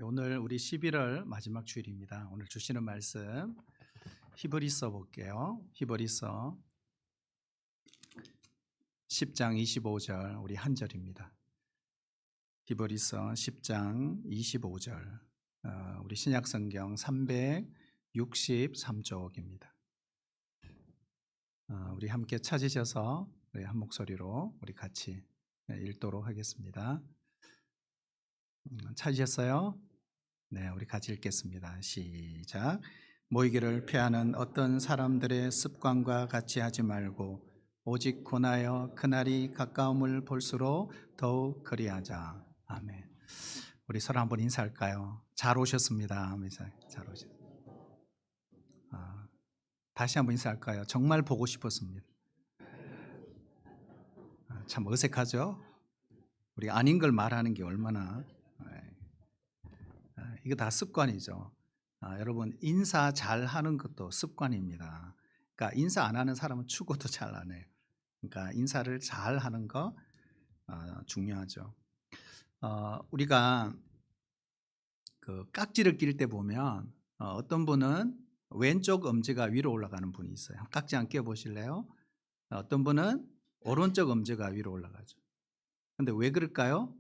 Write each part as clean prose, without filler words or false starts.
오늘 우리 11월 마지막 주일입니다. 오늘 주시는 말씀 히브리서 볼게요. 히브리서 10장 25절 우리 한 절입니다. 히브리서 10장 25절 우리 신약성경 363쪽입니다. 우리 함께 찾으셔서 한 목소리로 우리 같이 읽도록 하겠습니다. 찾으셨어요? 네, 우리 같이 읽겠습니다. 시작. 모이기를 피하는 어떤 사람들의 습관과 같이 하지 말고 오직 권하여 그날이 가까움을 볼수록 더욱 그리하자. 아멘. 우리 서로 한번 인사할까요? 잘 오셨습니다. 잘 오셨습니다. 다시 한번 인사할까요? 정말 보고 싶었습니다. 참 어색하죠? 우리 아닌 걸 말하는 게 얼마나 이거 다 습관이죠. 여러분 인사 잘하는 것도 습관입니다. 그러니까 인사 안 하는 사람은 축구도 잘 안 해요. 그러니까 인사를 잘하는 거 중요하죠. 우리가 그 깍지를 낄 때 보면 어떤 분은 왼쪽 엄지가 위로 올라가는 분이 있어요. 깍지 안 껴 보실래요? 어떤 분은 오른쪽 엄지가 위로 올라가죠. 근데 왜 그럴까요?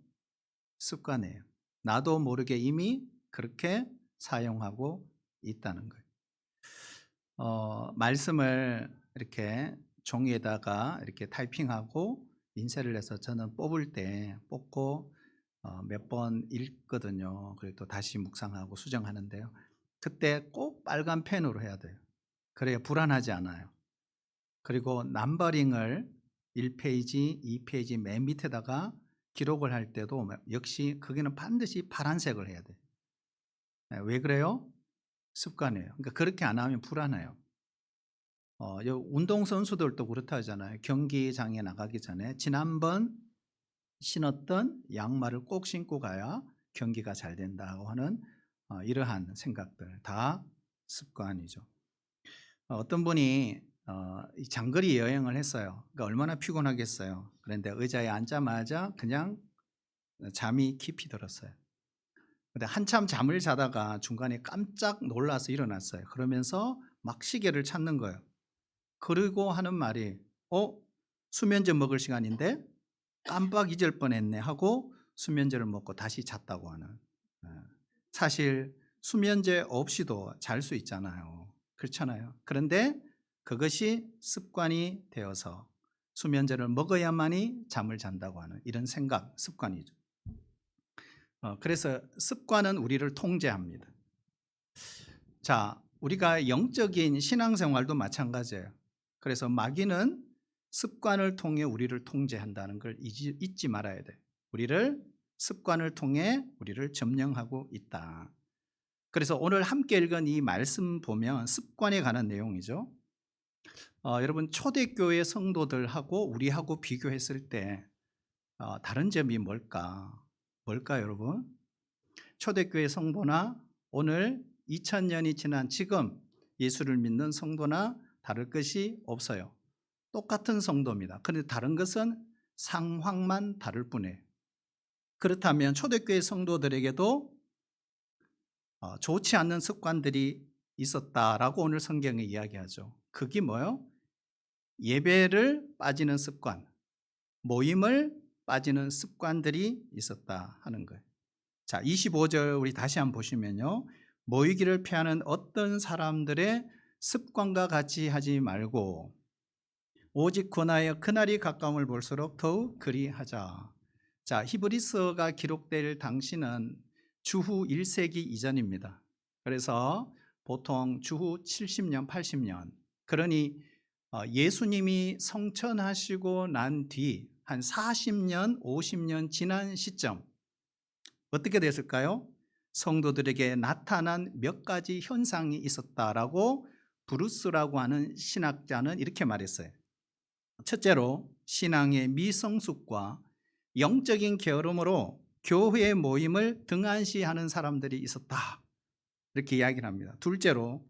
습관이에요. 나도 모르게 이미 그렇게 사용하고 있다는 거예요. 말씀을 이렇게 종이에다가 이렇게 타이핑하고 인쇄를 해서 저는 뽑을 때 뽑고 몇 번 읽거든요. 그리고 또 다시 묵상하고 수정하는데요. 그때 꼭 빨간 펜으로 해야 돼요. 그래야 불안하지 않아요. 그리고 넘버링을 1페이지, 2페이지 맨 밑에다가 기록을 할 때도 역시 거기는 반드시 파란색을 해야 돼요. 왜 그래요? 습관이에요. 그러니까 그렇게 안 하면 불안해요. 운동선수들도 그렇다 하잖아요. 경기장에 나가기 전에 지난번 신었던 양말을 꼭 신고 가야 경기가 잘 된다고 하는 이러한 생각들 다 습관이죠. 어떤 분이 장거리 여행을 했어요. 그러니까 얼마나 피곤하겠어요. 그런데 의자에 앉자마자 그냥 잠이 깊이 들었어요. 근데 한참 잠을 자다가 중간에 깜짝 놀라서 일어났어요. 그러면서 막 시계를 찾는 거예요. 그리고 하는 말이 수면제 먹을 시간인데 깜빡 잊을 뻔했네 하고 수면제를 먹고 다시 잤다고 하는. 사실 수면제 없이도 잘 수 있잖아요. 그렇잖아요. 그런데 그것이 습관이 되어서 수면제를 먹어야만이 잠을 잔다고 하는 이런 생각, 습관이죠. 그래서 습관은 우리를 통제합니다. 자, 우리가 영적인 신앙생활도 마찬가지예요. 그래서 마귀는 습관을 통해 우리를 통제한다는 걸 잊지 말아야 돼요. 우리를 습관을 통해 우리를 점령하고 있다. 그래서 오늘 함께 읽은 이 말씀 보면 습관에 관한 내용이죠. 여러분 초대교회 성도들하고 우리하고 비교했을 때 다른 점이 뭘까요, 여러분? 초대교회 성도나 오늘 2000년이 지난 지금 예수를 믿는 성도나 다를 것이 없어요. 똑같은 성도입니다. 그런데 다른 것은 상황만 다를 뿐이에요. 그렇다면 초대교회 성도들에게도 좋지 않는 습관들이 있었다라고 오늘 성경에 이야기하죠. 그게 뭐예요? 예배를 빠지는 습관, 모임을 빠지는 습관들이 있었다 하는 거예요. 자, 25절 우리 다시 한번 보시면요. 모이기를 피하는 어떤 사람들의 습관과 같이 하지 말고 오직 권하여 그날이 가까움을 볼수록 더욱 그리하자. 자, 히브리서가 기록될 당시는 주후 1세기 이전입니다. 그래서 보통 주후 70년, 80년. 그러니 예수님이 성천하시고 난 뒤 한 40년, 50년 지난 시점 어떻게 됐을까요? 성도들에게 나타난 몇 가지 현상이 있었다라고 브루스라고 하는 신학자는 이렇게 말했어요. 첫째로 신앙의 미성숙과 영적인 게으름으로 교회 모임을 등한시하는 사람들이 있었다. 이렇게 이야기를 합니다. 둘째로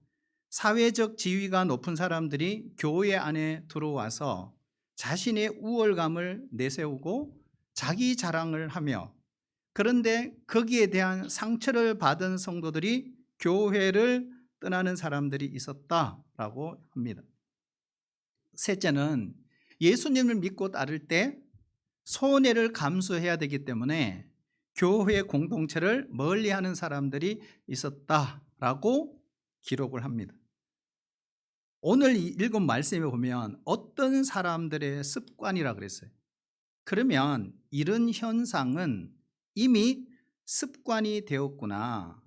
사회적 지위가 높은 사람들이 교회 안에 들어와서 자신의 우월감을 내세우고 자기 자랑을 하며 그런데 거기에 대한 상처를 받은 성도들이 교회를 떠나는 사람들이 있었다라고 합니다. 셋째는 예수님을 믿고 따를 때 손해를 감수해야 되기 때문에 교회 공동체를 멀리하는 사람들이 있었다라고 기록을 합니다. 오늘 읽은 말씀에 보면 어떤 사람들의 습관이라 그랬어요. 그러면 이런 현상은 이미 습관이 되었구나.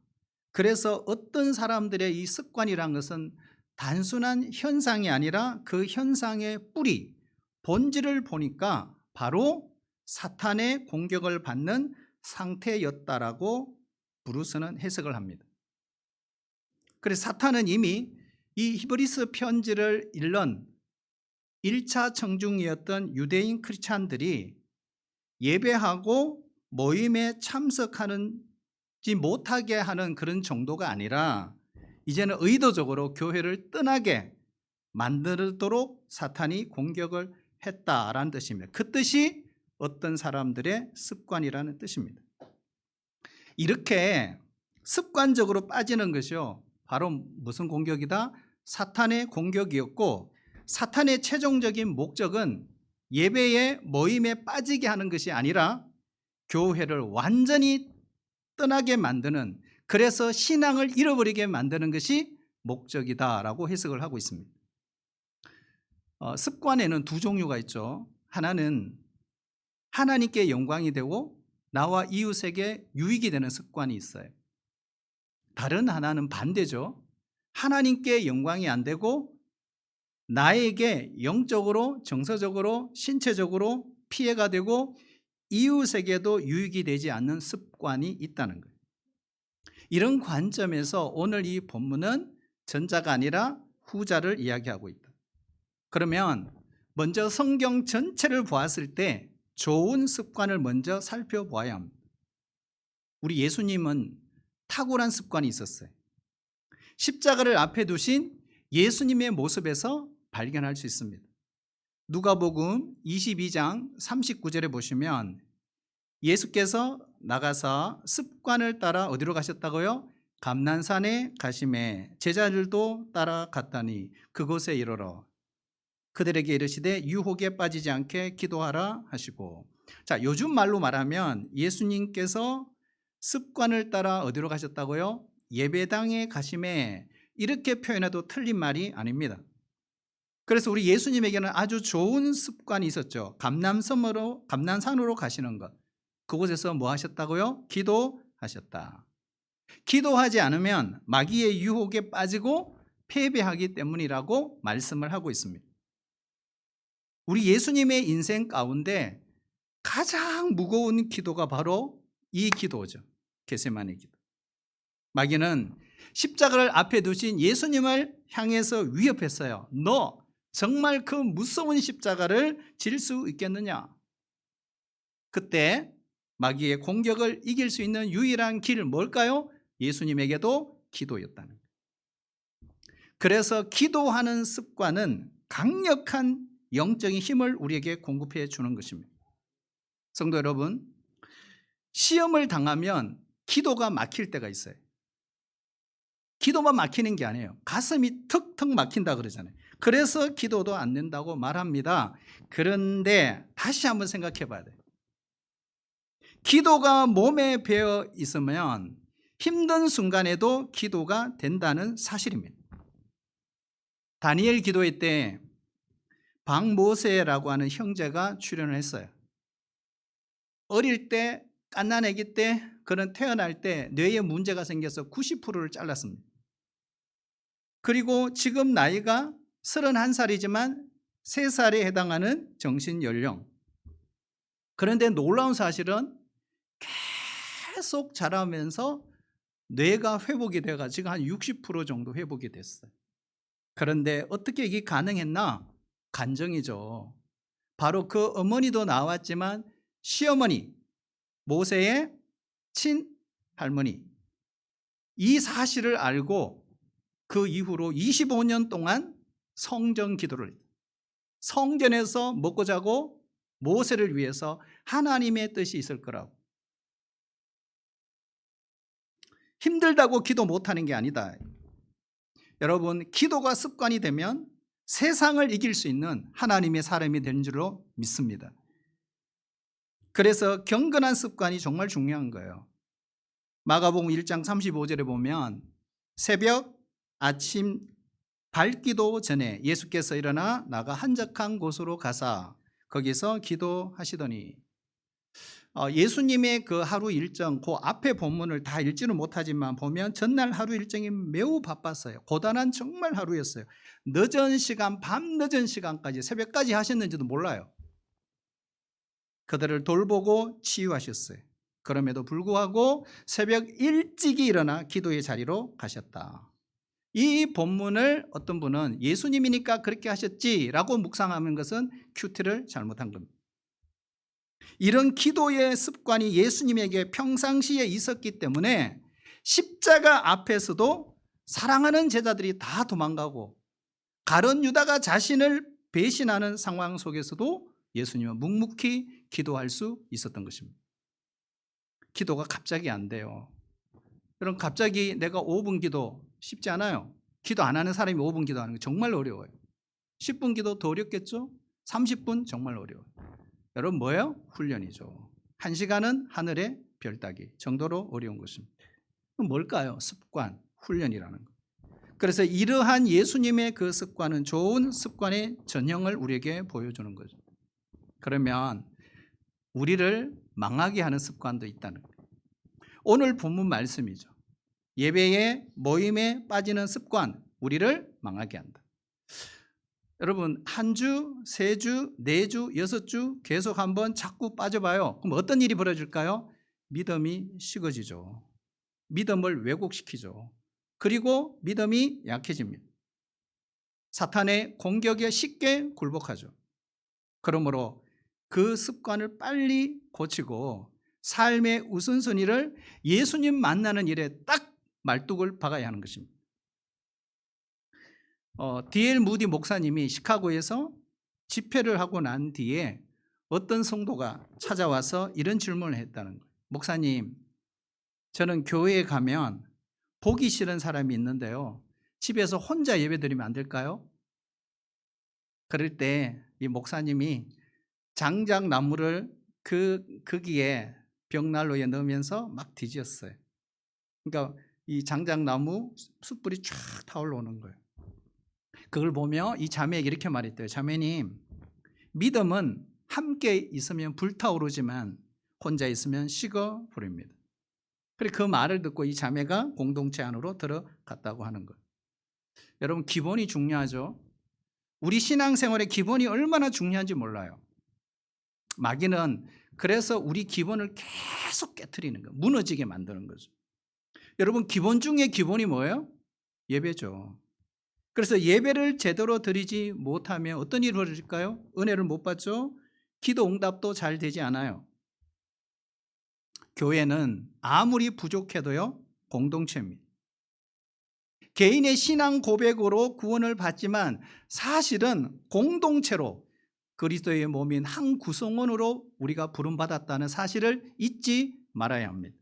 그래서 어떤 사람들의 이 습관이란 것은 단순한 현상이 아니라 그 현상의 뿌리, 본질을 보니까 바로 사탄의 공격을 받는 상태였다라고 브루스는 해석을 합니다. 그래서 사탄은 이미 이 히브리스 편지를 읽는 1차 청중이었던 유대인 크리스찬들이 예배하고 모임에 참석하지 못하게 하는 그런 정도가 아니라 이제는 의도적으로 교회를 떠나게 만들도록 사탄이 공격을 했다라는 뜻입니다. 그 뜻이 어떤 사람들의 습관이라는 뜻입니다. 이렇게 습관적으로 빠지는 것이요, 바로 무슨 공격이다? 사탄의 공격이었고, 사탄의 최종적인 목적은 예배의 모임에 빠지게 하는 것이 아니라 교회를 완전히 떠나게 만드는, 그래서 신앙을 잃어버리게 만드는 것이 목적이다라고 해석을 하고 있습니다. 습관에는 두 종류가 있죠. 하나는 하나님께 영광이 되고 나와 이웃에게 유익이 되는 습관이 있어요. 다른 하나는 반대죠. 하나님께 영광이 안 되고 나에게 영적으로, 정서적으로, 신체적으로 피해가 되고 이웃에게도 유익이 되지 않는 습관이 있다는 거예요. 이런 관점에서 오늘 이 본문은 전자가 아니라 후자를 이야기하고 있다. 그러면 먼저 성경 전체를 보았을 때 좋은 습관을 먼저 살펴보아야 합니다. 우리 예수님은 탁월한 습관이 있었어요. 십자가를 앞에 두신 예수님의 모습에서 발견할 수 있습니다. 누가복음 22장 39절에 보시면 예수께서 나가서 습관을 따라 어디로 가셨다고요? 감난산에 가심에 제자들도 따라갔다니 그곳에 이르러 그들에게 이르시되 유혹에 빠지지 않게 기도하라 하시고, 자, 요즘 말로 말하면 예수님께서 습관을 따라 어디로 가셨다고요? 예배당에 가심에, 이렇게 표현해도 틀린 말이 아닙니다. 그래서 우리 예수님에게는 아주 좋은 습관이 있었죠. 감난산으로 가시는 것. 그곳에서 뭐 하셨다고요? 기도하셨다. 기도하지 않으면 마귀의 유혹에 빠지고 패배하기 때문이라고 말씀을 하고 있습니다. 우리 예수님의 인생 가운데 가장 무거운 기도가 바로 이 기도죠. 겟세마네 기도. 마귀는 십자가를 앞에 두신 예수님을 향해서 위협했어요. 너 정말 그 무서운 십자가를 질 수 있겠느냐? 그때 마귀의 공격을 이길 수 있는 유일한 길 뭘까요? 예수님에게도 기도였다는 거예요. 그래서 기도하는 습관은 강력한 영적인 힘을 우리에게 공급해 주는 것입니다. 성도 여러분, 시험을 당하면 기도가 막힐 때가 있어요. 기도만 막히는 게 아니에요. 가슴이 턱턱 막힌다 그러잖아요. 그래서 기도도 안 된다고 말합니다. 그런데 다시 한번 생각해 봐야 돼요. 기도가 몸에 배어 있으면 힘든 순간에도 기도가 된다는 사실입니다. 다니엘 기도회 때 박모세라고 하는 형제가 출연을 했어요. 어릴 때, 갓난아기 때, 그는 태어날 때 뇌에 문제가 생겨서 90%를 잘랐습니다. 그리고 지금 나이가 31살이지만 3살에 해당하는 정신연령. 그런데 놀라운 사실은 계속 자라면서 뇌가 회복이 돼가 지금 한 60% 정도 회복이 됐어요. 그런데 어떻게 이게 가능했나? 간정이죠. 바로 그 어머니도 나왔지만 시어머니, 모세의 친할머니, 이 사실을 알고 그 이후로 25년 동안 성전 기도를 했어요. 성전에서 먹고 자고 모세를 위해서 하나님의 뜻이 있을 거라고. 힘들다고 기도 못하는 게 아니다. 여러분, 기도가 습관이 되면 세상을 이길 수 있는 하나님의 사람이 된 줄로 믿습니다. 그래서 경건한 습관이 정말 중요한 거예요. 마가복음 1장 35절에 보면 새벽 아침 밝기도 전에 예수께서 일어나 나가 한적한 곳으로 가사 거기서 기도하시더니, 예수님의 그 하루 일정, 그 앞에 본문을 다 읽지는 못하지만 보면 전날 하루 일정이 매우 바빴어요. 고단한 정말 하루였어요. 늦은 시간, 밤 늦은 시간까지 새벽까지 하셨는지도 몰라요. 그들을 돌보고 치유하셨어요. 그럼에도 불구하고 새벽 일찍이 일어나 기도의 자리로 가셨다. 이 본문을 어떤 분은 예수님이니까 그렇게 하셨지라고 묵상하는 것은 큐티를 잘못한 겁니다. 이런 기도의 습관이 예수님에게 평상시에 있었기 때문에 십자가 앞에서도 사랑하는 제자들이 다 도망가고 가룟 유다가 자신을 배신하는 상황 속에서도 예수님은 묵묵히 기도할 수 있었던 것입니다. 기도가 갑자기 안 돼요. 여러분, 갑자기 내가 5분 기도 쉽지 않아요. 기도 안 하는 사람이 5분 기도하는 거 정말 어려워요. 10분 기도 더 어렵겠죠? 30분 정말 어려워요. 여러분, 뭐예요? 훈련이죠. 1시간은 하늘의 별 따기 정도로 어려운 것입니다. 뭘까요? 습관, 훈련이라는 것. 그래서 이러한 예수님의 그 습관은 좋은 습관의 전형을 우리에게 보여주는 거죠. 그러면 우리를 망하게 하는 습관도 있다는 거예요. 오늘 본문 말씀이죠. 예배에 모임에 빠지는 습관, 우리를 망하게 한다. 여러분, 한 주, 3주, 4주, 6주 계속 한번 자꾸 빠져봐요. 그럼 어떤 일이 벌어질까요? 믿음이 식어지죠. 믿음을 왜곡시키죠. 그리고 믿음이 약해집니다. 사탄의 공격에 쉽게 굴복하죠. 그러므로 그 습관을 빨리 고치고 삶의 우선순위를 예수님 만나는 일에 딱 말뚝을 박아야 하는 것입니다. D.L. 무디 목사님이 시카고에서 집회를 하고 난 뒤에 어떤 성도가 찾아와서 이런 질문을 했다는 거예요. 목사님, 저는 교회에 가면 보기 싫은 사람이 있는데요, 집에서 혼자 예배드리면 안 될까요? 그럴 때 이 목사님이 장작나무를 거기에 벽난로에 넣으면서 막 뒤졌어요. 그러니까 이 장작나무 숯불이 쫙 타올라오는 거예요. 그걸 보며 이 자매에게 이렇게 말했대요. 자매님, 믿음은 함께 있으면 불타오르지만 혼자 있으면 식어 버립니다. 그래, 그 말을 듣고 이 자매가 공동체 안으로 들어갔다고 하는 거예요. 여러분, 기본이 중요하죠. 우리 신앙생활의 기본이 얼마나 중요한지 몰라요. 마귀는 그래서 우리 기본을 계속 깨트리는 거예요. 무너지게 만드는 거죠. 여러분, 기본 중에 기본이 뭐예요? 예배죠. 그래서 예배를 제대로 드리지 못하면 어떤 일이 벌어질까요? 은혜를 못 받죠. 기도 응답도 잘 되지 않아요. 교회는 아무리 부족해도요, 공동체입니다. 개인의 신앙 고백으로 구원을 받지만 사실은 공동체로 그리스도의 몸인 한 구성원으로 우리가 부름받았다는 사실을 잊지 말아야 합니다.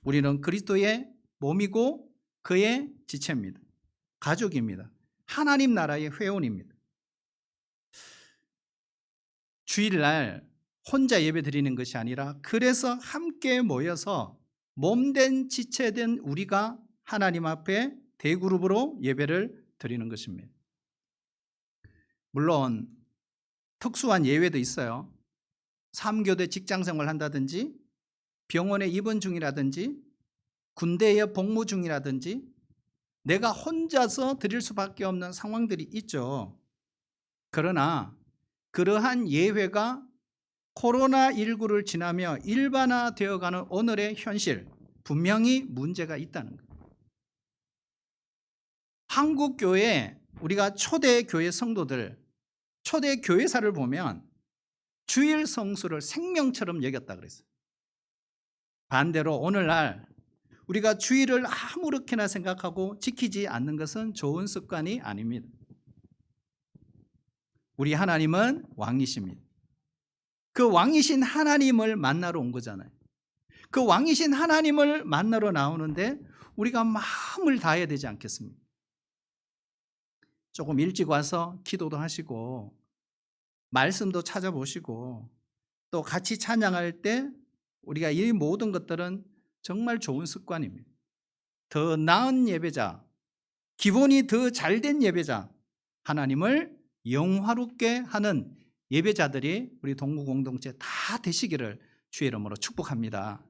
우리는 그리스도의 몸이고 그의 지체입니다. 가족입니다. 하나님 나라의 회원입니다. 주일날 혼자 예배 드리는 것이 아니라 그래서 함께 모여서 몸된 지체된 우리가 하나님 앞에 대그룹으로 예배를 드리는 것입니다. 물론 특수한 예외도 있어요. 3교대 직장생활 한다든지 병원에 입원 중이라든지 군대에 복무 중이라든지 내가 혼자서 드릴 수밖에 없는 상황들이 있죠. 그러나 그러한 예외가 코로나19를 지나며 일반화되어가는 오늘의 현실, 분명히 문제가 있다는 거예요. 한국 교회, 우리가 초대 교회 성도들, 초대 교회사를 보면 주일 성수를 생명처럼 여겼다 그랬어요. 반대로 오늘날 우리가 주일을 아무렇게나 생각하고 지키지 않는 것은 좋은 습관이 아닙니다. 우리 하나님은 왕이십니다. 그 왕이신 하나님을 만나러 온 거잖아요. 그 왕이신 하나님을 만나러 나오는데 우리가 마음을 다해야 되지 않겠습니까? 조금 일찍 와서 기도도 하시고 말씀도 찾아보시고 또 같이 찬양할 때 우리가 이 모든 것들은 정말 좋은 습관입니다. 더 나은 예배자, 기본이 더 잘된 예배자, 하나님을 영화롭게 하는 예배자들이 우리 동구 공동체 다 되시기를 주의 이름으로 축복합니다.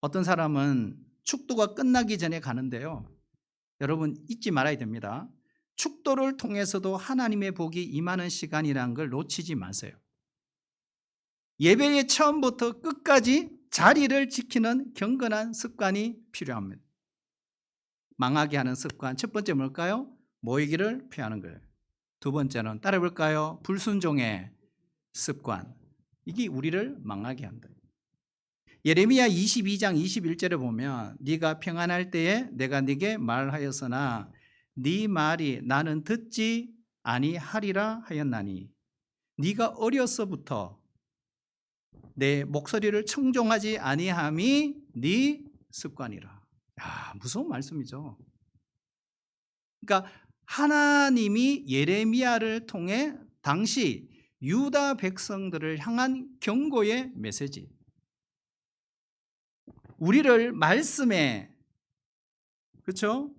어떤 사람은 축도가 끝나기 전에 가는데요. 여러분 잊지 말아야 됩니다. 축도를 통해서도 하나님의 복이 임하는 시간이라는 걸 놓치지 마세요. 예배의 처음부터 끝까지 자리를 지키는 경건한 습관이 필요합니다. 망하게 하는 습관, 첫 번째 뭘까요? 모이기를 피하는 거예요. 두 번째는 따라해볼까요? 불순종의 습관. 이게 우리를 망하게 한다. 예레미야 22장 21절에 보면 네가 평안할 때에 내가 네게 말하였으나 네 말이 나는 듣지 아니하리라 하였나니 네가 어려서부터 내 목소리를 청종하지 아니함이 네 습관이라. 야, 무서운 말씀이죠. 그러니까 하나님이 예레미야를 통해 당시 유다 백성들을 향한 경고의 메시지. 우리를 말씀에, 그렇죠?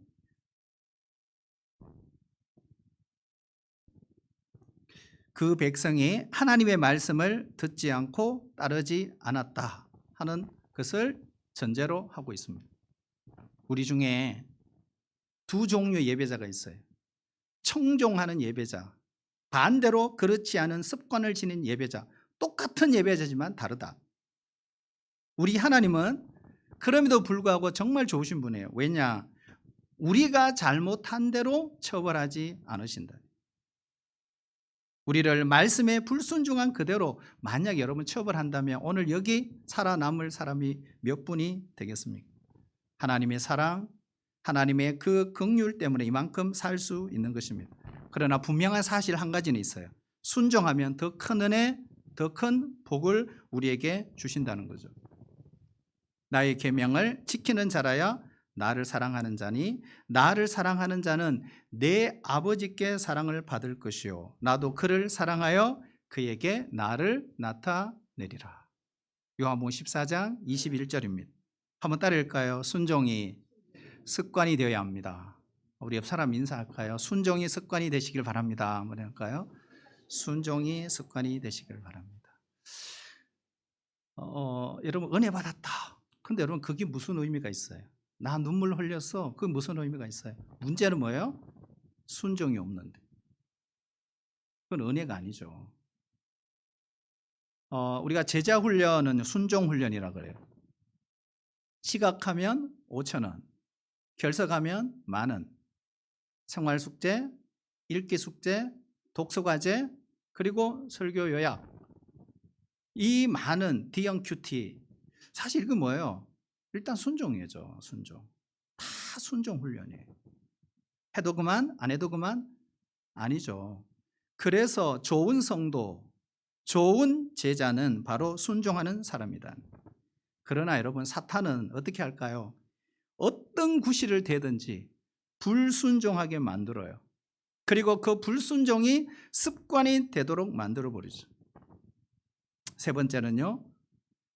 그 백성이 하나님의 말씀을 듣지 않고 따르지 않았다 하는 것을 전제로 하고 있습니다. 우리 중에 두 종류의 예배자가 있어요. 청종하는 예배자, 반대로 그렇지 않은 습관을 지닌 예배자. 똑같은 예배자지만 다르다. 우리 하나님은 그럼에도 불구하고 정말 좋으신 분이에요. 왜냐? 우리가 잘못한 대로 처벌하지 않으신다. 우리를 말씀에 불순종한 그대로 만약 여러분 처벌한다면 오늘 여기 살아남을 사람이 몇 분이 되겠습니까? 하나님의 사랑, 하나님의 그 긍휼 때문에 이만큼 살 수 있는 것입니다. 그러나 분명한 사실 한 가지는 있어요. 순종하면 더 큰 은혜, 더 큰 복을 우리에게 주신다는 거죠. 나의 계명을 지키는 자라야 나를 사랑하는 자니 나를 사랑하는 자는 내 아버지께 사랑을 받을 것이요 나도 그를 사랑하여 그에게 나를 나타내리라. 요한복음 14장 21절입니다. 한번 따라할까요? 순종이 습관이 되어야 합니다. 우리 옆 사람 인사할까요? 순종이 습관이 되시길 바랍니다. 한번 할까요? 순종이 습관이 되시길 바랍니다. 여러분 은혜 받았다. 근데 여러분 그게 무슨 의미가 있어요? 나 눈물 흘렸어. 그게 무슨 의미가 있어요? 문제는 뭐예요? 순종이 없는데. 그건 은혜가 아니죠. 우리가 제자 훈련은 순종 훈련이라 그래요. 시각하면 5,000원, 결석하면 10,000원, 생활 숙제, 읽기 숙제, 독서 과제, 그리고 설교 요약. 이 많은 D형 큐티. 사실 이거 뭐예요? 일단 순종이죠. 순종. 다 순종 훈련이에요. 해도 그만, 안 해도 그만? 아니죠. 그래서 좋은 성도, 좋은 제자는 바로 순종하는 사람이다. 그러나 여러분 사탄은 어떻게 할까요? 어떤 구실을 대든지 불순종하게 만들어요. 그리고 그 불순종이 습관이 되도록 만들어버리죠. 세 번째는요.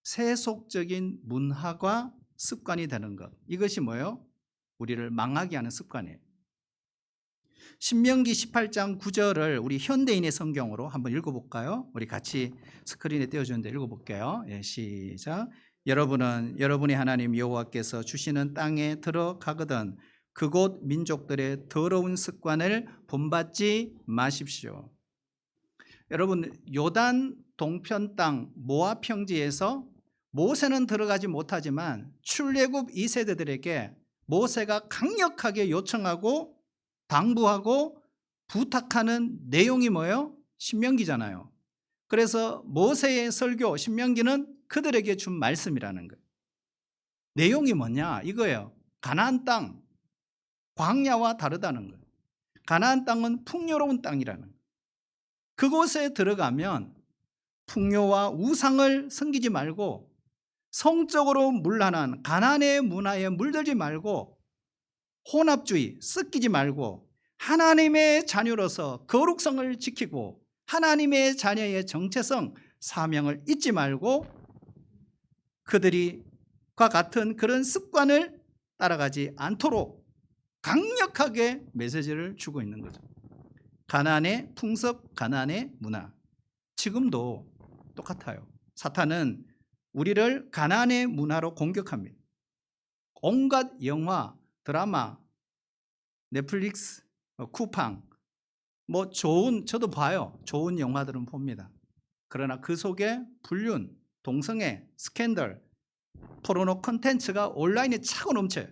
세속적인 문화가 습관이 되는 것. 이것이 뭐예요? 우리를 망하게 하는 습관이에요. 신명기 18장 9절을 우리 현대인의 성경으로 한번 읽어볼까요? 우리 같이 스크린에 띄워주는데 읽어볼게요. 예, 시작. 여러분은 여러분의 하나님 여호와께서 주시는 땅에 들어가거든 그곳 민족들의 더러운 습관을 본받지 마십시오. 여러분 요단 동편 땅 모압 평지에서 모세는 들어가지 못하지만 출애굽 2세대들에게 모세가 강력하게 요청하고 당부하고 부탁하는 내용이 뭐예요? 신명기잖아요. 그래서 모세의 설교 신명기는 그들에게 준 말씀이라는 거예요. 내용이 뭐냐? 이거예요. 가나안 땅, 광야와 다르다는 거예요. 가나안 땅은 풍요로운 땅이라는 거예요. 그곳에 들어가면 풍요와 우상을 섬기지 말고 성적으로 문란한 가난의 문화에 물들지 말고 혼합주의 섞이지 말고 하나님의 자녀로서 거룩성을 지키고 하나님의 자녀의 정체성 사명을 잊지 말고 그들과 같은 그런 습관을 따라가지 않도록 강력하게 메시지를 주고 있는 거죠. 가난의 풍습, 가난의 문화. 지금도 똑같아요. 사탄은 우리를 가난의 문화로 공격합니다. 온갖 영화, 드라마, 넷플릭스, 쿠팡, 저도 봐요. 좋은 영화들은 봅니다. 그러나 그 속에 불륜, 동성애, 스캔들, 포르노 콘텐츠가 온라인에 차고 넘쳐요.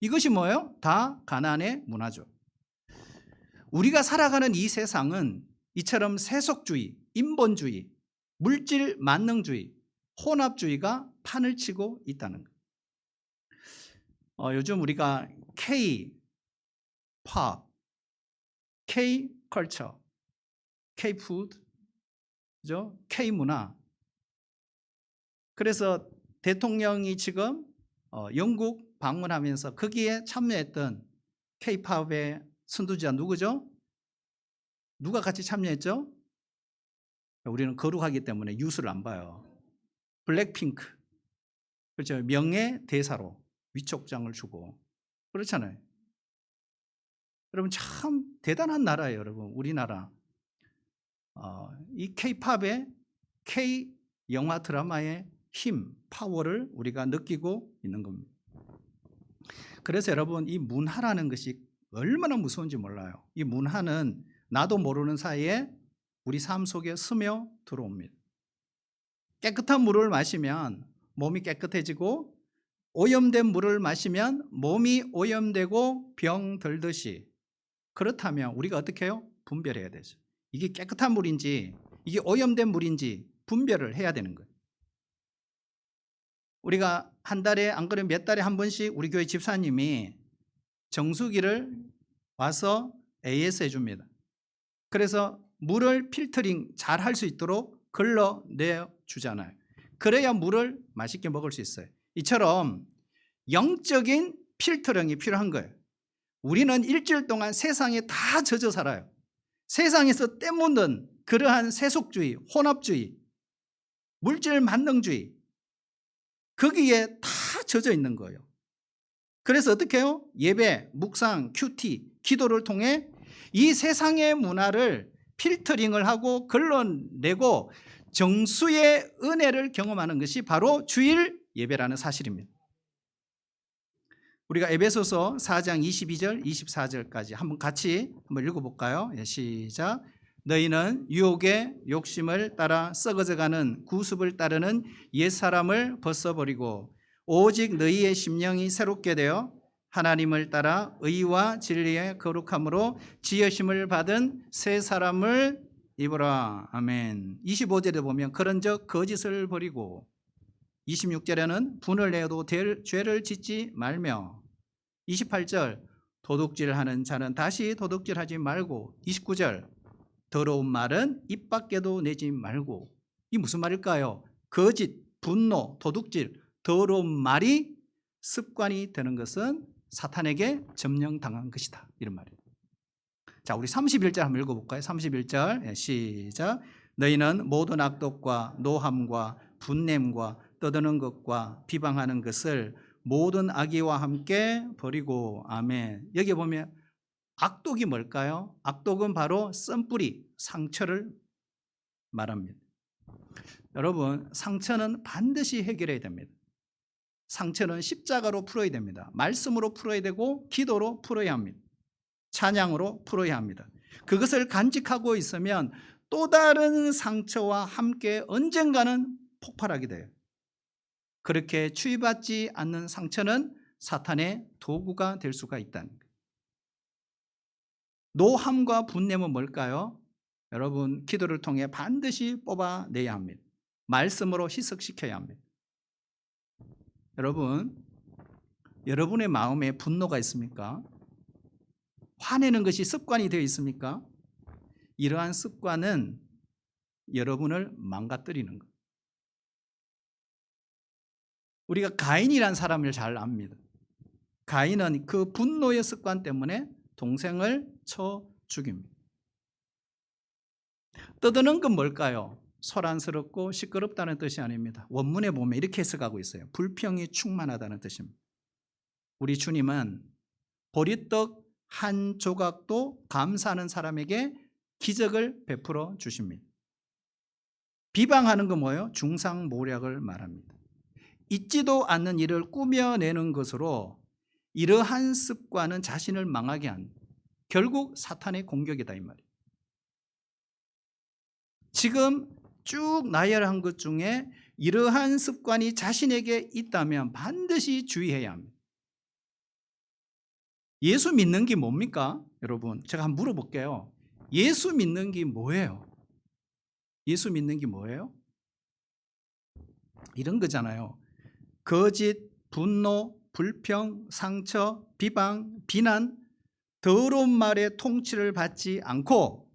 이것이 뭐예요? 다 가난의 문화죠. 우리가 살아가는 이 세상은 이처럼 세속주의, 인본주의, 물질 만능주의, 혼합주의가 판을 치고 있다는 거예요. 요즘 우리가 K-팝, K-컬처, K-푸드, 그죠? K-문화. 그래서 대통령이 지금 영국 방문하면서 거기에 참여했던 K-팝의 선두주자 누구죠? 누가 같이 참여했죠? 우리는 거룩하기 때문에 뉴스를 안 봐요. 블랙핑크. 그렇죠. 명예대사로 위촉장을 주고. 그렇잖아요. 여러분 참 대단한 나라예요, 여러분. 우리나라. 이 K-팝의 K 영화 드라마의 힘, 파워를 우리가 느끼고 있는 겁니다. 그래서 여러분 이 문화라는 것이 얼마나 무서운지 몰라요. 이 문화는 나도 모르는 사이에 우리 삶 속에 스며 들어옵니다. 깨끗한 물을 마시면 몸이 깨끗해지고 오염된 물을 마시면 몸이 오염되고 병 들듯이 그렇다면 우리가 어떻게 해요? 분별해야 되죠. 이게 깨끗한 물인지 이게 오염된 물인지 분별을 해야 되는 거예요. 우리가 한 달에 안 그러면 몇 달에 한 번씩 우리 교회 집사님이 정수기를 와서 AS 해줍니다. 그래서 물을 필터링 잘 할 수 있도록 걸러내 주잖아요. 그래야 물을 맛있게 먹을 수 있어요. 이처럼 영적인 필터링이 필요한 거예요. 우리는 일주일 동안 세상에 다 젖어 살아요. 세상에서 때묻는 그러한 세속주의, 혼합주의, 물질 만능주의 거기에 다 젖어 있는 거예요. 그래서 어떻게 해요? 예배, 묵상, 큐티, 기도를 통해 이 세상의 문화를 필터링을 하고 걸러내고 정수의 은혜를 경험하는 것이 바로 주일 예배라는 사실입니다. 우리가 에베소서 4장 22절 24절까지 한번 같이 한번 읽어볼까요? 시작. 너희는 유혹의 욕심을 따라 썩어져가는 구습을 따르는 옛사람을 벗어버리고 오직 너희의 심령이 새롭게 되어 하나님을 따라 의와 진리의 거룩함으로 지으심을 받은 새 사람을 입으라. 아멘. 25절에 보면 그런즉 거짓을 버리고 26절에는 분을 내어도 죄를 짓지 말며 28절 도둑질하는 자는 다시 도둑질하지 말고 29절 더러운 말은 입 밖에도 내지 말고. 이 무슨 말일까요? 거짓, 분노, 도둑질, 더러운 말이 습관이 되는 것은 사탄에게 점령당한 것이다. 이런 말이에요. 자, 우리 31절 한번 읽어볼까요? 31절 시작. 너희는 모든 악독과 노함과 분냄과 떠드는 것과 비방하는 것을 모든 악의와 함께 버리고. 아멘. 여기 보면 악독이 뭘까요? 악독은 바로 썬뿌리, 상처를 말합니다. 여러분, 상처는 반드시 해결해야 됩니다. 상처는 십자가로 풀어야 됩니다. 말씀으로 풀어야 되고 기도로 풀어야 합니다. 찬양으로 풀어야 합니다. 그것을 간직하고 있으면 또 다른 상처와 함께 언젠가는 폭발하게 돼요. 그렇게 치유받지 않는 상처는 사탄의 도구가 될 수가 있다는 거예요. 노함과 분냄은 뭘까요? 여러분, 기도를 통해 반드시 뽑아내야 합니다. 말씀으로 희석시켜야 합니다. 여러분, 여러분의 마음에 분노가 있습니까? 화내는 것이 습관이 되어 있습니까? 이러한 습관은 여러분을 망가뜨리는 거예요. 우리가 가인이라는 사람을 잘 압니다. 가인은 그 분노의 습관 때문에 동생을 쳐 죽입니다. 떠드는 건 뭘까요? 소란스럽고 시끄럽다는 뜻이 아닙니다. 원문에 보면 이렇게 해석하고 있어요. 불평이 충만하다는 뜻입니다. 우리 주님은 보리떡 한 조각도 감사하는 사람에게 기적을 베풀어 주십니다. 비방하는 건 뭐예요? 중상모략을 말합니다. 있지도 않는 일을 꾸며내는 것으로 이러한 습관은 자신을 망하게 한 결국 사탄의 공격이다 이 말이에요. 지금 쭉 나열한 것 중에 이러한 습관이 자신에게 있다면 반드시 주의해야 합니다. 예수 믿는 게 뭡니까? 여러분, 제가 한번 물어볼게요. 예수 믿는 게 뭐예요? 예수 믿는 게 뭐예요? 이런 거잖아요. 거짓, 분노, 불평, 상처, 비방, 비난, 더러운 말의 통치를 받지 않고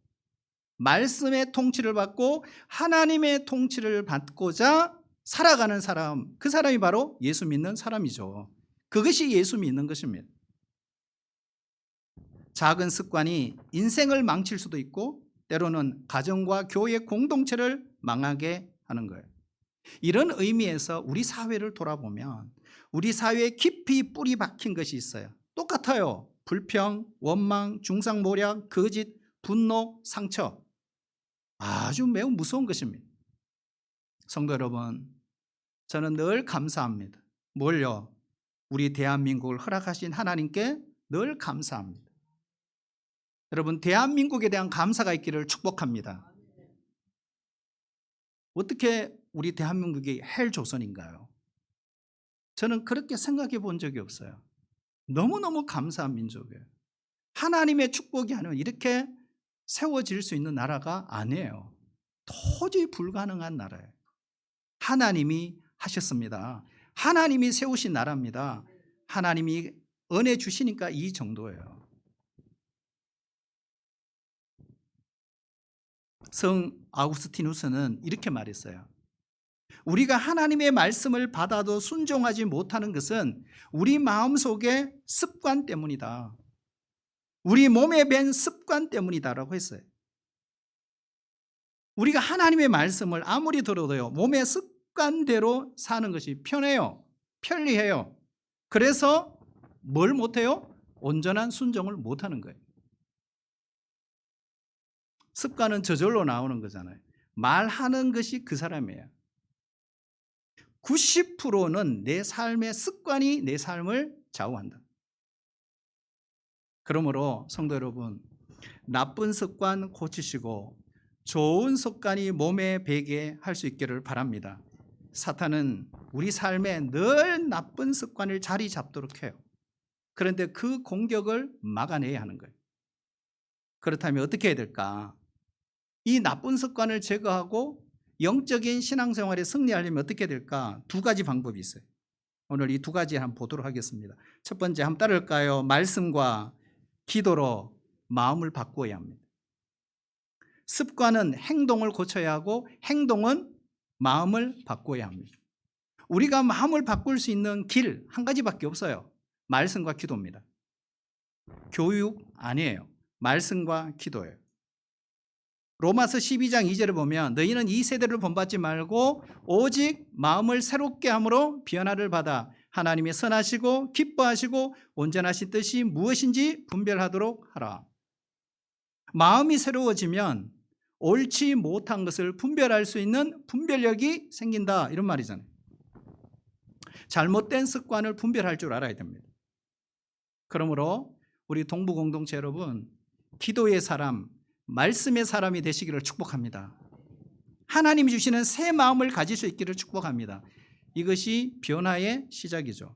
말씀의 통치를 받고 하나님의 통치를 받고자 살아가는 사람, 그 사람이 바로 예수 믿는 사람이죠. 그것이 예수 믿는 것입니다. 작은 습관이 인생을 망칠 수도 있고 때로는 가정과 교회 공동체를 망하게 하는 거예요. 이런 의미에서 우리 사회를 돌아보면 우리 사회에 깊이 뿌리 박힌 것이 있어요. 똑같아요. 불평, 원망, 중상모략, 거짓, 분노, 상처. 아주 매우 무서운 것입니다. 성도 여러분, 저는 늘 감사합니다. 뭘요? 우리 대한민국을 허락하신 하나님께 늘 감사합니다. 여러분, 대한민국에 대한 감사가 있기를 축복합니다. 어떻게 우리 대한민국이 헬조선인가요? 저는 그렇게 생각해 본 적이 없어요. 너무너무 감사한 민족이에요. 하나님의 축복이 아니면 이렇게 세워질 수 있는 나라가 아니에요. 도저히 불가능한 나라예요. 하나님이 하셨습니다. 하나님이 세우신 나라입니다. 하나님이 은혜 주시니까 이 정도예요. 성 아우구스티누스는 이렇게 말했어요. 우리가 하나님의 말씀을 받아도 순종하지 못하는 것은 우리 마음속의 습관 때문이다. 우리 몸에 밴 습관 때문이다라고 했어요. 우리가 하나님의 말씀을 아무리 들어도요, 몸의 습관대로 사는 것이 편해요. 편리해요. 그래서 뭘 못해요? 온전한 순종을 못하는 거예요. 습관은 저절로 나오는 거잖아요. 말하는 것이 그 사람이에요. 90%는 내 삶의 습관이 내 삶을 좌우한다. 그러므로 성도 여러분, 나쁜 습관 고치시고 좋은 습관이 몸에 배게 할 수 있기를 바랍니다. 사탄은 우리 삶에 늘 나쁜 습관을 자리 잡도록 해요. 그런데 그 공격을 막아내야 하는 거예요. 그렇다면 어떻게 해야 될까? 이 나쁜 습관을 제거하고 영적인 신앙생활에 승리하려면 어떻게 해야 될까? 두 가지 방법이 있어요. 오늘 이 두 가지 한번 보도록 하겠습니다. 첫 번째 한번 따를까요? 말씀과 기도로 마음을 바꾸어야 합니다. 습관은 행동을 고쳐야 하고 행동은 마음을 바꾸어야 합니다. 우리가 마음을 바꿀 수 있는 길 한 가지밖에 없어요. 말씀과 기도입니다. 교육 아니에요. 말씀과 기도예요. 로마서 12장 2절을 보면 너희는 이 세대를 본받지 말고 오직 마음을 새롭게 함으로 변화를 받아 하나님의 선하시고 기뻐하시고 온전하신 뜻이 무엇인지 분별하도록 하라. 마음이 새로워지면 옳지 못한 것을 분별할 수 있는 분별력이 생긴다 이런 말이잖아요. 잘못된 습관을 분별할 줄 알아야 됩니다. 그러므로 우리 동부 공동체 여러분, 기도의 사람, 말씀의 사람이 되시기를 축복합니다. 하나님이 주시는 새 마음을 가질 수 있기를 축복합니다. 이것이 변화의 시작이죠.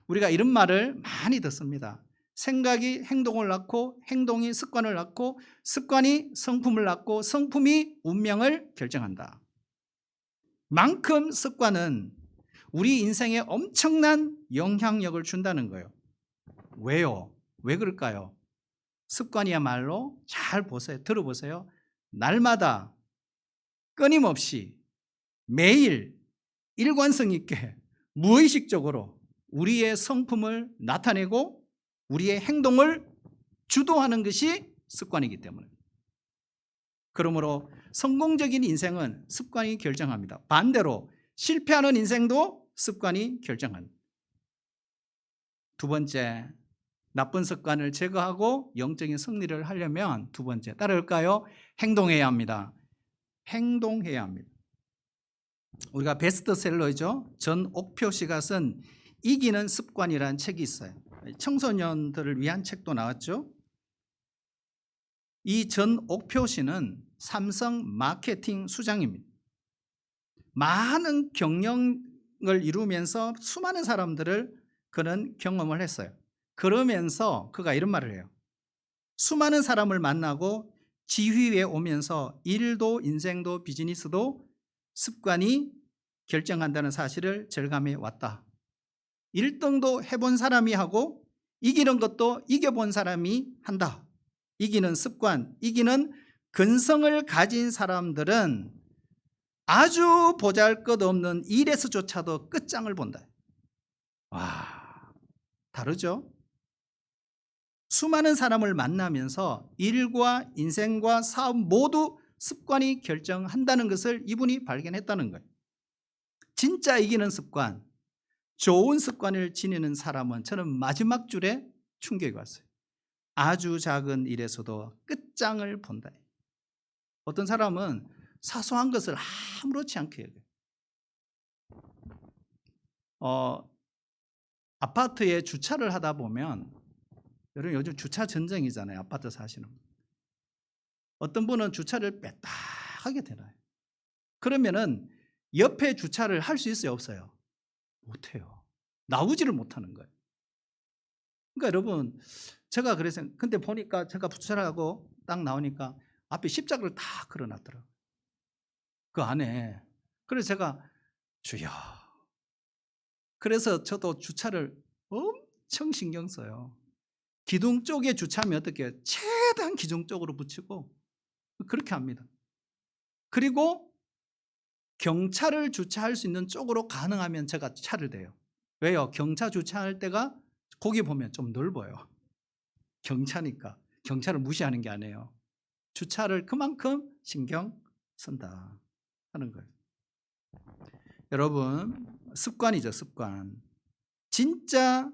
우리가 이런 말을 많이 듣습니다. 생각이 행동을 낳고 행동이 습관을 낳고 습관이 성품을 낳고 성품이 운명을 결정한다. 만큼 습관은 우리 인생에 엄청난 영향력을 준다는 거예요. 왜요? 왜 그럴까요? 습관이야말로 잘 보세요. 들어보세요. 날마다 끊임없이 매일 일관성 있게 무의식적으로 우리의 성품을 나타내고 우리의 행동을 주도하는 것이 습관이기 때문에. 그러므로 성공적인 인생은 습관이 결정합니다. 반대로 실패하는 인생도 습관이 결정합니다. 두 번째, 나쁜 습관을 제거하고 영적인 승리를 하려면 두 번째, 따라올까요? 행동해야 합니다. 행동해야 합니다. 우리가 베스트셀러죠. 전옥표 씨가 쓴 이기는 습관이라는 책이 있어요. 청소년들을 위한 책도 나왔죠. 이 전옥표 씨는 삼성 마케팅 수장입니다. 많은 경영을 이루면서 수많은 사람들을 그는 경험을 했어요. 그러면서 그가 이런 말을 해요. 수많은 사람을 만나고 지휘에 오면서 일도 인생도 비즈니스도 습관이 결정한다는 사실을 절감해 왔다. 1등도 해본 사람이 하고 이기는 것도 이겨본 사람이 한다. 이기는 습관, 이기는 근성을 가진 사람들은 아주 보잘것없는 일에서조차도 끝장을 본다. 와, 다르죠? 수많은 사람을 만나면서 일과 인생과 사업 모두 습관이 결정한다는 것을 이분이 발견했다는 거예요. 진짜 이기는 습관, 좋은 습관을 지니는 사람은 저는 마지막 줄에 충격이 왔어요. 아주 작은 일에서도 끝장을 본다. 어떤 사람은 사소한 것을 아무렇지 않게 여겨요. 아파트에 주차를 하다 보면, 여러분 요즘 주차 전쟁이잖아요. 아파트 사시는 분. 어떤 분은 주차를 빽딱하게 되나요? 그러면은 옆에 주차를 할 수 있어요, 없어요? 못해요. 나오지를 못하는 거예요. 그러니까 여러분, 제가 그래서 근데 보니까 제가 주차를 하고 딱 나오니까 앞에 십자가를 다 걸어놨더라고요. 그 안에. 그래서 제가 주여. 그래서 저도 주차를 엄청 신경 써요. 기둥 쪽에 주차하면 어떻게 해요? 최대한 기둥 쪽으로 붙이고 그렇게 합니다. 그리고 경차를 주차할 수 있는 쪽으로 가능하면 제가 차를 대요. 왜요? 경차 주차할 때가 거기 보면 좀 넓어요. 경차니까. 경차를 무시하는 게 아니에요. 주차를 그만큼 신경 쓴다 하는 거예요. 여러분, 습관이죠, 습관. 진짜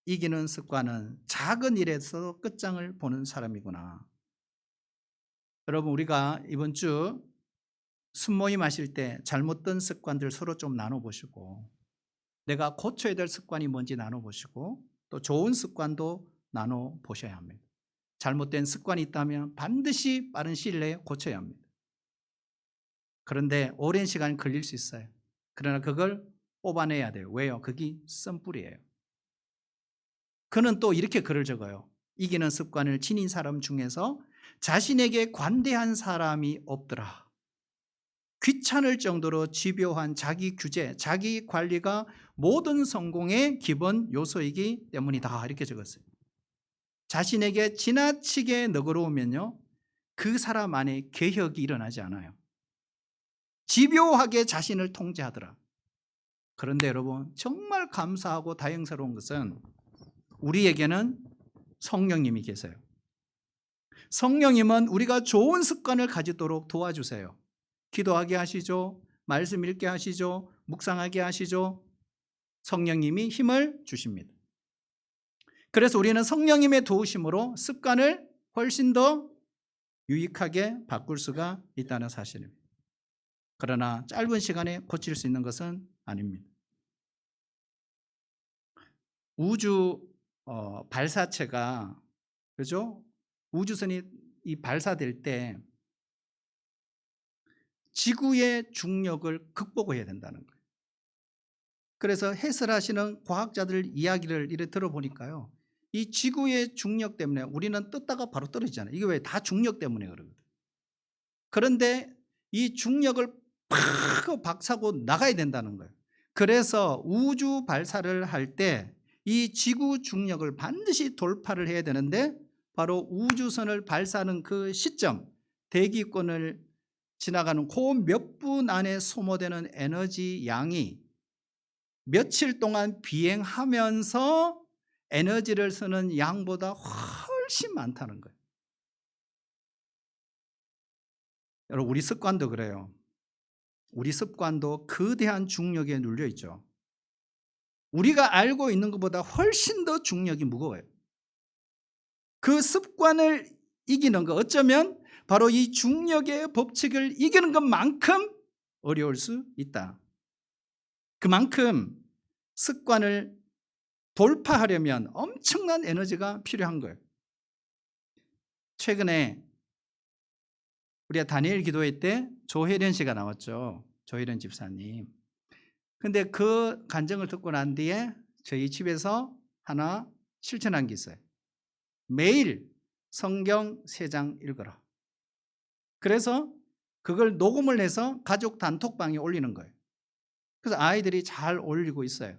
이기는 습관은 작은 일에서 끝장을 보는 사람이구나. 여러분, 우리가 이번 주 순모임 하실 때 잘못된 습관들 서로 좀 나눠보시고, 내가 고쳐야 될 습관이 뭔지 나눠보시고, 또 좋은 습관도 나눠보셔야 합니다. 잘못된 습관이 있다면 반드시 빠른 시일 내에 고쳐야 합니다. 그런데 오랜 시간이 걸릴 수 있어요. 그러나 그걸 뽑아내야 돼요. 왜요? 그게 썬뿌리예요. 그는 또 이렇게 글을 적어요. 이기는 습관을 지닌 사람 중에서 자신에게 관대한 사람이 없더라. 귀찮을 정도로 집요한 자기 규제, 자기 관리가 모든 성공의 기본 요소이기 때문이다. 이렇게 적었어요. 자신에게 지나치게 너그러우면요, 그 사람 안에 개혁이 일어나지 않아요. 집요하게 자신을 통제하더라. 그런데 여러분, 정말 감사하고 다행스러운 것은 우리에게는 성령님이 계세요. 성령님은 우리가 좋은 습관을 가지도록 도와주세요. 기도하게 하시죠. 말씀 읽게 하시죠. 묵상하게 하시죠. 성령님이 힘을 주십니다. 그래서 우리는 성령님의 도우심으로 습관을 훨씬 더 유익하게 바꿀 수가 있다는 사실입니다. 그러나 짧은 시간에 고칠 수 있는 것은 아닙니다. 우주 발사체가, 그죠? 우주선이 이 발사될 때 지구의 중력을 극복해야 된다는 거예요. 그래서 해설하시는 과학자들 이야기를 이렇게 들어보니까요, 이 지구의 중력 때문에 우리는 떴다가 바로 떨어지잖아요. 이게 왜? 다 중력 때문에 그러거든요. 그런데 이 중력을 팍 박차고 나가야 된다는 거예요. 그래서 우주 발사를 할 때 이 지구 중력을 반드시 돌파를 해야 되는데, 바로 우주선을 발사하는 그 시점, 대기권을 지나가는 그 몇 분 안에 소모되는 에너지 양이 며칠 동안 비행하면서 에너지를 쓰는 양보다 훨씬 많다는 거예요. 여러분, 우리 습관도 그래요. 우리 습관도 거대한 중력에 눌려 있죠. 우리가 알고 있는 것보다 훨씬 더 중력이 무거워요. 그 습관을 이기는 것, 어쩌면 바로 이 중력의 법칙을 이기는 것만큼 어려울 수 있다. 그만큼 습관을 돌파하려면 엄청난 에너지가 필요한 거예요. 최근에 우리가 다니엘 기도회 때 조혜련 씨가 나왔죠. 조혜련 집사님. 근데 그 간증을 듣고 난 뒤에 저희 집에서 하나 실천한 게 있어요. 매일 성경 3장 읽어라. 그래서 그걸 녹음을 해서 가족 단톡방에 올리는 거예요. 그래서 아이들이 잘 올리고 있어요.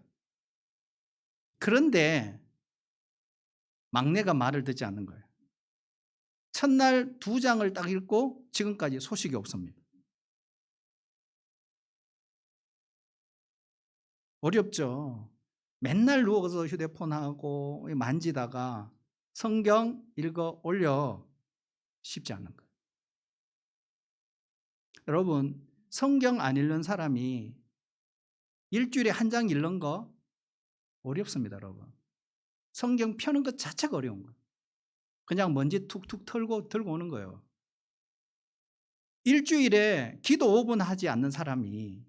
그런데 막내가 말을 듣지 않는 거예요. 첫날 2장을 딱 읽고 지금까지 소식이 없습니다. 어렵죠. 맨날 누워서 휴대폰하고 만지다가 성경 읽어 올려 쉽지 않은 거예요. 여러분, 성경 안 읽는 사람이 일주일에 1장 읽는 거 어렵습니다, 여러분. 성경 펴는 것 자체가 어려운 거예요. 그냥 먼지 툭툭 털고 들고 오는 거예요. 일주일에 기도 5분 하지 않는 사람이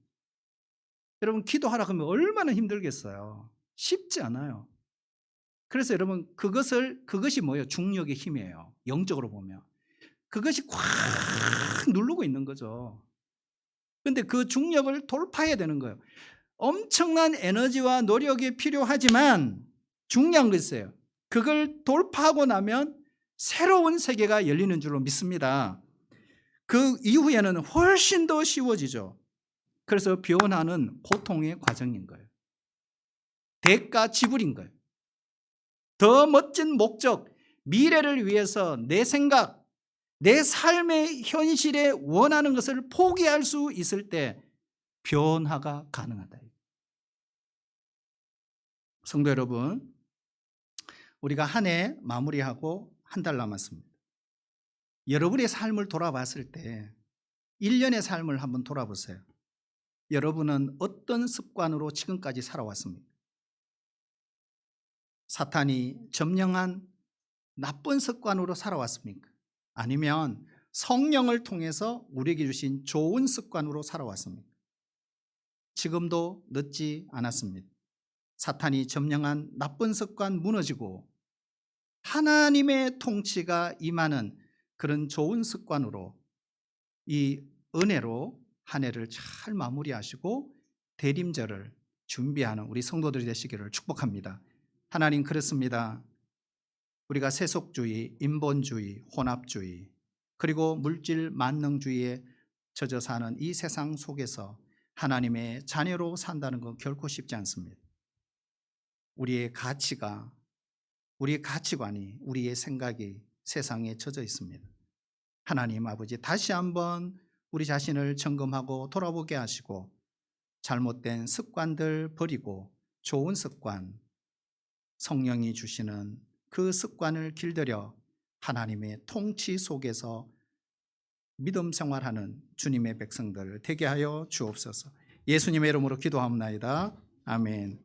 여러분 기도하라 그러면 얼마나 힘들겠어요. 쉽지 않아요. 그래서 여러분 그것이 뭐예요? 중력의 힘이에요. 영적으로 보면. 그것이 꽉 누르고 있는 거죠. 그런데 그 중력을 돌파해야 되는 거예요. 엄청난 에너지와 노력이 필요하지만 중요한 거 있어요. 그걸 돌파하고 나면 새로운 세계가 열리는 줄로 믿습니다. 그 이후에는 훨씬 더 쉬워지죠. 그래서 변화는 고통의 과정인 거예요. 대가 지불인 거예요. 더 멋진 목적, 미래를 위해서 내 생각, 내 삶의 현실에 원하는 것을 포기할 수 있을 때 변화가 가능하다. 성도 여러분, 우리가 한 해 마무리하고 한 달 남았습니다. 여러분의 삶을 돌아봤을 때 1년의 삶을 한번 돌아보세요. 여러분은 어떤 습관으로 지금까지 살아왔습니까? 사탄이 점령한 나쁜 습관으로 살아왔습니까? 아니면 성령을 통해서 우리에게 주신 좋은 습관으로 살아왔습니까? 지금도 늦지 않았습니다. 사탄이 점령한 나쁜 습관 무너지고 하나님의 통치가 임하는 그런 좋은 습관으로 이 은혜로 한 해를 잘 마무리하시고 대림절을 준비하는 우리 성도들이 되시기를 축복합니다. 하나님, 그렇습니다. 우리가 세속주의, 인본주의, 혼합주의, 그리고 물질 만능주의에 젖어 사는 이 세상 속에서 하나님의 자녀로 산다는 건 결코 쉽지 않습니다. 우리의 가치가, 우리의 가치관이, 우리의 생각이 세상에 젖어 있습니다. 하나님 아버지, 다시 한번 우리 자신을 점검하고 돌아보게 하시고 잘못된 습관들 버리고 좋은 습관, 성령이 주시는 그 습관을 길들여 하나님의 통치 속에서 믿음 생활하는 주님의 백성들 되게 하여 주옵소서. 예수님의 이름으로 기도합나이다. 아멘.